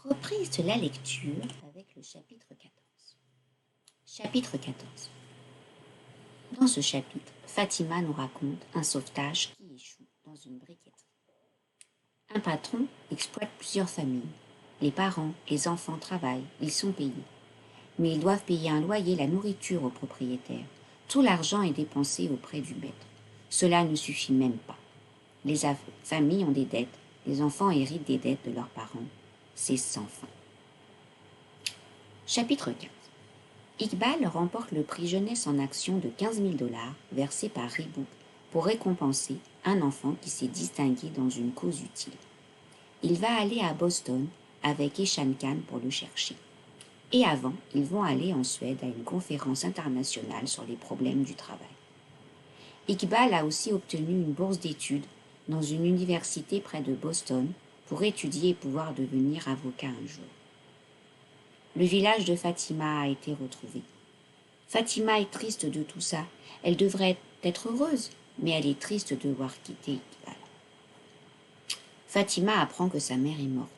Reprise de la lecture avec le chapitre 14. Chapitre 14. Dans ce chapitre, Fatima nous raconte un sauvetage qui échoue dans une briqueterie. Un patron exploite plusieurs familles. Les parents, les enfants travaillent, ils sont payés. Mais ils doivent payer un loyer, la nourriture aux propriétaires. Tout l'argent est dépensé auprès du maître. Cela ne suffit même pas. Les familles ont des dettes, les enfants héritent des dettes de leurs parents. C'est sans fin. Chapitre 15. Iqbal remporte le prix Jeunesse en Action de 15 000 $ versé par Reebok pour récompenser un enfant qui s'est distingué dans une cause utile. Il va aller à Boston avec Eshan Khan pour le chercher. Et avant, ils vont aller en Suède à une conférence internationale sur les problèmes du travail. Iqbal a aussi obtenu une bourse d'études dans une université près de Boston pour étudier et pouvoir devenir avocat un jour. Le village de Fatima a été retrouvé. Fatima est triste de tout ça. Elle devrait être heureuse, mais elle est triste de devoir quitter Iqbal. Fatima apprend que sa mère est morte.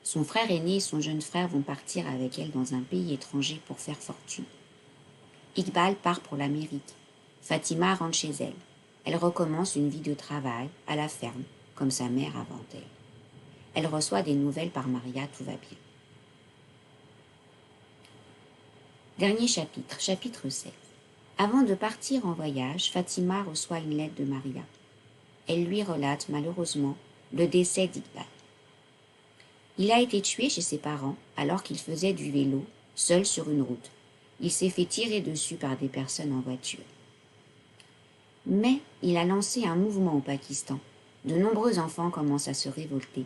Son frère aîné et son jeune frère vont partir avec elle dans un pays étranger pour faire fortune. Iqbal part pour l'Amérique. Fatima rentre chez elle. Elle recommence une vie de travail à la ferme, comme sa mère avant elle. Elle reçoit des nouvelles par Maria, tout va bien. Dernier chapitre, chapitre 16. Avant de partir en voyage, Fatima reçoit une lettre de Maria. Elle lui relate malheureusement le décès d'Iqbal. Il a été tué chez ses parents alors qu'il faisait du vélo, seul sur une route. Il s'est fait tirer dessus par des personnes en voiture. Mais il a lancé un mouvement au Pakistan. De nombreux enfants commencent à se révolter.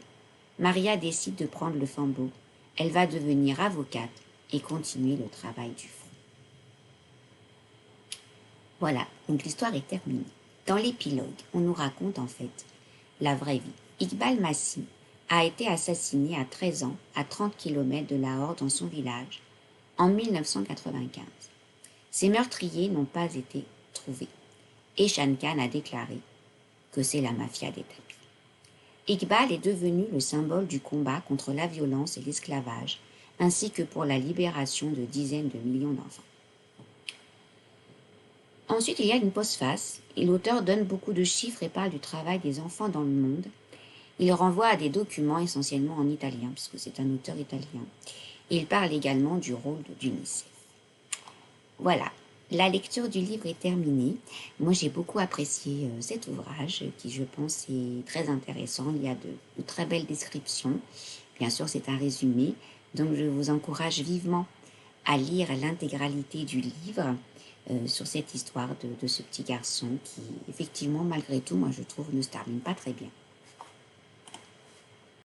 Maria décide de prendre le flambeau. Elle va devenir avocate et continuer le travail du front. Voilà, donc l'histoire est terminée. Dans l'épilogue, on nous raconte en fait la vraie vie. Iqbal Masih a été assassiné à 13 ans à 30 km de Lahore dans son village en 1995. Ses meurtriers n'ont pas été trouvés. Eshan Khan a déclaré que c'est la mafia des tapis. Iqbal est devenu le symbole du combat contre la violence et l'esclavage, ainsi que pour la libération de dizaines de millions d'enfants. Ensuite, il y a une postface, et l'auteur donne beaucoup de chiffres et parle du travail des enfants dans le monde. Il renvoie à des documents essentiellement en italien, puisque c'est un auteur italien. Et il parle également du rôle d'UNICEF. Voilà, la lecture du livre est terminée. Moi, j'ai beaucoup apprécié cet ouvrage, qui, je pense, est très intéressant. Il y a de très belles descriptions. Bien sûr, c'est un résumé. Donc, je vous encourage vivement à lire l'intégralité du livre sur cette histoire de ce petit garçon qui, effectivement, malgré tout, moi, je trouve, ne se termine pas très bien.